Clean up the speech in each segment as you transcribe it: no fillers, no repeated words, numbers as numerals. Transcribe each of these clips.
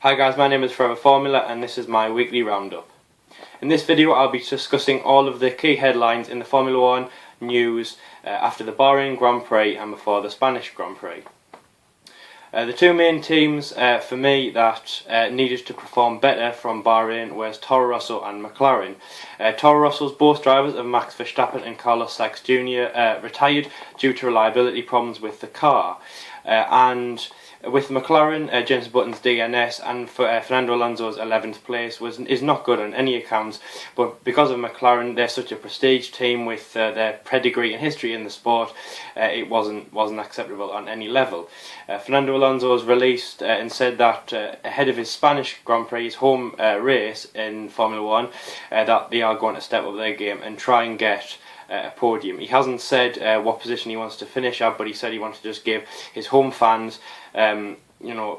Hi guys, my name is Forever Formula and this is my weekly roundup. In this video I'll be discussing all of the key headlines in the Formula 1 news after the Bahrain Grand Prix and before the Spanish Grand Prix. The two main teams for me that needed to perform better from Bahrain was Toro Rosso and McLaren. Toro Rosso's both drivers of Max Verstappen and Carlos Sainz Jr. Retired due to reliability problems with the car. And with McLaren, Jenson Button's DNS and Fernando Alonso's 11th place is not good on any accounts, but because of McLaren, they're such a prestige team with their pedigree and history in the sport, it wasn't acceptable on any level. Fernando Alonso has released and said that ahead of his Spanish Grand Prix, his home race in Formula 1, that they are going to step up their game and try and get a podium. He hasn't said what position he wants to finish at, but he said he wants to just give his home fans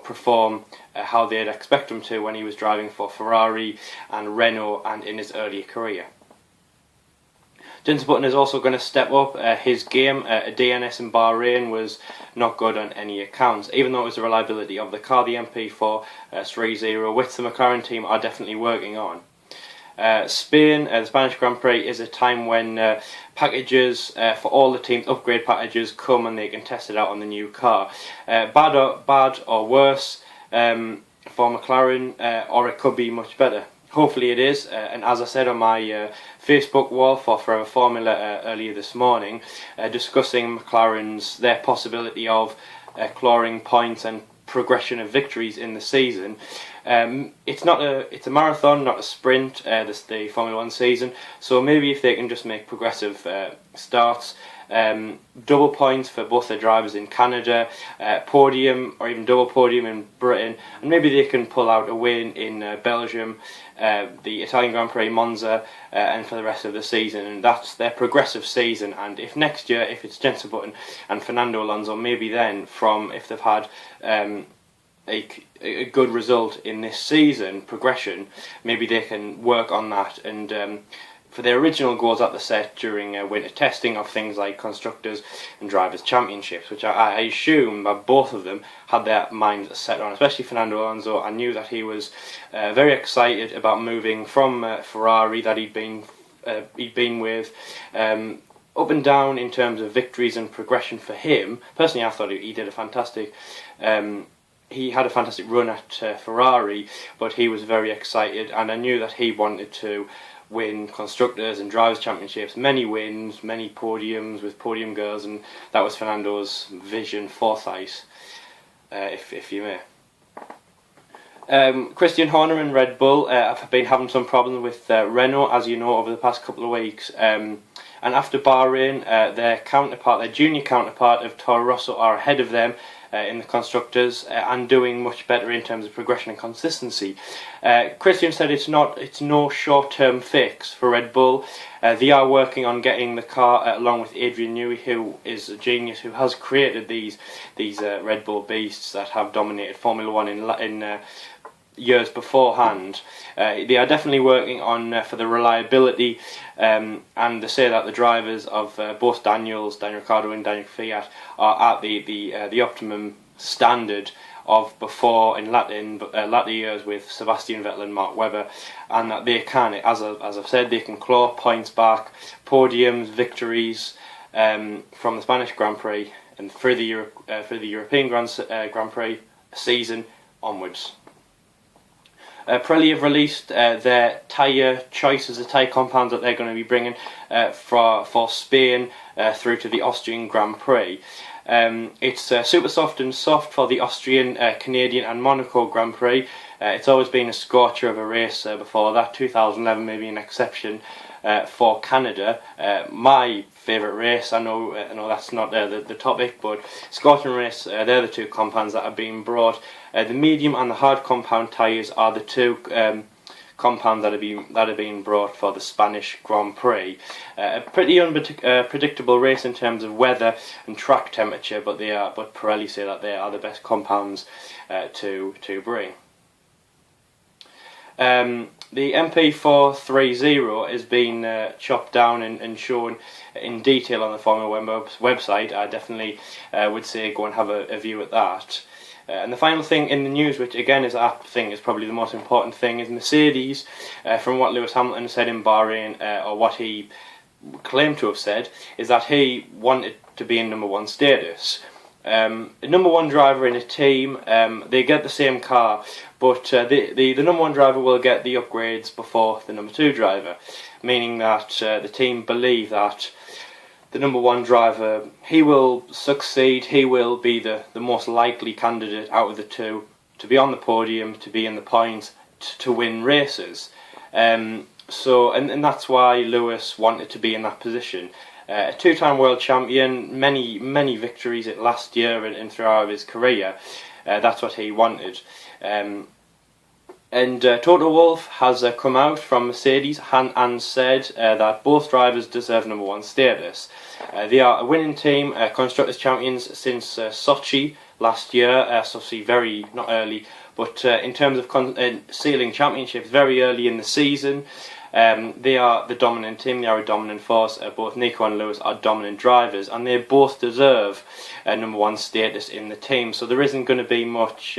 perform how they'd expect him to when he was driving for Ferrari and Renault and in his earlier career. Jenson Button is also going to step up his game. A DNS in Bahrain was not good on any accounts, even though it was the reliability of the car. The MP4 3.0, which the McLaren team are definitely working on. Spain, the Spanish Grand Prix, is a time when packages for all the teams, upgrade packages, come and they can test it out on the new car. Bad or worse for McLaren, or it could be much better. Hopefully it is, and as I said on my Facebook wall for Forever Formula earlier this morning, discussing their possibility of clawing points and progression of victories in the season. It's a marathon, not a sprint, the Formula 1 season, so maybe if they can just make progressive starts, double points for both the drivers in Canada, podium or even double podium in Britain, and maybe they can pull out a win in Belgium, the Italian Grand Prix, Monza, and for the rest of the season, and that's their progressive season. And if next year, if it's Jenson Button and Fernando Alonso, maybe then if they've had a good result in this season progression, maybe they can work on that and for their original goals that they set during winter testing of things like constructors and drivers championships, which I assume that both of them had their minds set on, especially Fernando Alonso. I knew that he was very excited about moving from Ferrari that he'd been with, up and down in terms of victories and progression for him. Personally, I thought he did a fantastic he had a fantastic run at Ferrari, but he was very excited, and I knew that he wanted to win constructors and drivers championships, many wins, many podiums with podium girls, and that was Fernando's vision, foresight, if you may. Christian Horner and Red Bull have been having some problems with Renault, as you know, over the past couple of weeks. And after Bahrain, their junior counterpart of Toro Rosso are ahead of them in the constructors and doing much better in terms of progression and consistency. Christian said it's no short-term fix for Red Bull. They are working on getting the car along with Adrian Newey, who is a genius, who has created these Red Bull beasts that have dominated Formula 1 in years beforehand. They are definitely working on for the reliability, and they say that the drivers of both Daniel Ricciardo and Daniel Kvyat are at the optimum standard of before in latter years with Sebastian Vettel and Mark Webber, and that they can, as I've said, they can claw points back, podiums, victories from the Spanish Grand Prix and through the European Grand Prix season onwards. Pirelli have released their tyre choices, the tyre compounds that they're going to be bringing for Spain through to the Austrian Grand Prix. It's super soft and soft for the Austrian, Canadian and Monaco Grand Prix. It's always been a scorcher of a race before that. 2011 maybe an exception for Canada. My favourite race, I know that's not the topic, but scorching race, they're the two compounds that are being brought. The medium and the hard compound tyres are the two compounds that are being brought for the Spanish Grand Prix. A pretty unpredictable race in terms of weather and track temperature, but Pirelli say that they are the best compounds to bring. The MP430 has been chopped down and shown in detail on the Formula 1 website. I definitely would say go and have a view at that. And the final thing in the news, which again is I think is probably the most important thing, is Mercedes, from what Lewis Hamilton said in Bahrain, or what he claimed to have said, is that he wanted to be in #1 status. A #1 driver in a team, they get the same car, but the #1 driver will get the upgrades before the #2 driver, meaning that the team believe that the #1 driver, he will succeed, he will be the most likely candidate out of the two to be on the podium, to be in the points, to win races. And that's why Lewis wanted to be in that position. A two-time world champion, many victories last year and throughout his career. That's what he wanted. Toto Wolff has come out from Mercedes and said that both drivers deserve #1 status. They are a winning team, constructors champions since Sochi last year. Sochi not early, but in terms of sealing championships, very early in the season. They are the dominant team, they are a dominant force. Both Nico and Lewis are dominant drivers, and they both deserve #1 status in the team. So there isn't going to be much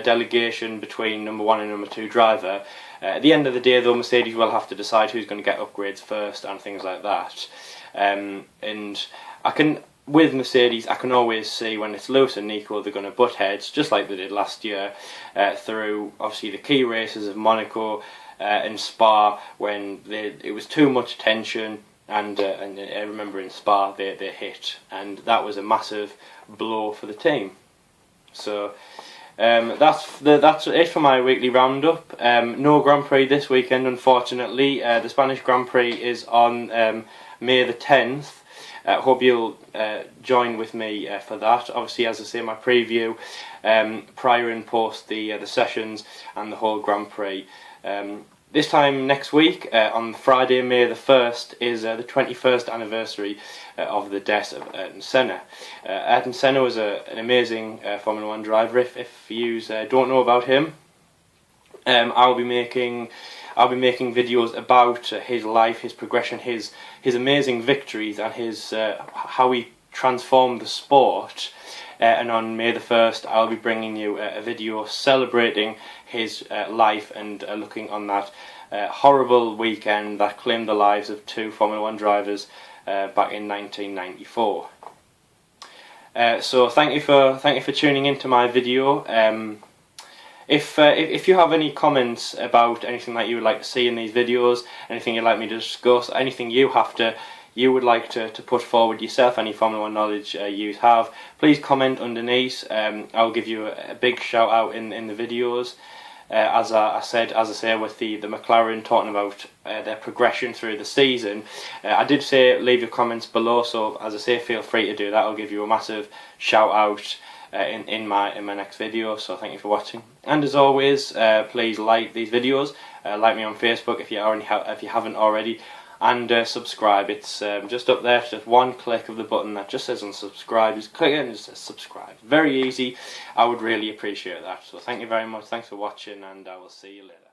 delegation between #1 and #2 driver. At the end of the day, though, Mercedes will have to decide who's going to get upgrades first and things like that. With Mercedes, I can always see when it's Lewis and Nico, they're going to butt heads, just like they did last year, through obviously the key races of Monaco and Spa, when it was too much tension, and I remember in Spa they hit, and that was a massive blow for the team. So that's it for my weekly roundup. No Grand Prix this weekend, unfortunately. The Spanish Grand Prix is on May the 10th. Hope you'll join with me for that. Obviously, as I say, my preview prior and post the sessions and the whole Grand Prix. This time next week, on Friday, May the 1st, is the 21st anniversary of the death of Ayrton Senna. Ayrton Senna was an amazing Formula 1 driver. If you don't know about him, I'll be making videos about his life, his progression, his amazing victories, and his how he transformed the sport. And on May the 1st, I'll be bringing you a video celebrating his life and looking on that horrible weekend that claimed the lives of two Formula 1 drivers back in 1994. So thank you for tuning into my video. If you have any comments about anything that you would like to see in these videos, anything you'd like me to discuss, anything you would like to put forward yourself, any Formula 1 knowledge you have, please comment underneath. I'll give you a big shout out in the videos. As I say with the McLaren, talking about their progression through the season, I did say leave your comments below, so as I say, feel free to do that. I'll give you a massive shout out in my next video. So thank you for watching, and as always, please like these videos, like me on Facebook if you haven't already, and subscribe. It's just up there, just one click of the button that just says unsubscribe. Just click it and it says subscribe. Very easy. I would really appreciate that. So thank you very much. Thanks for watching, and I will see you later.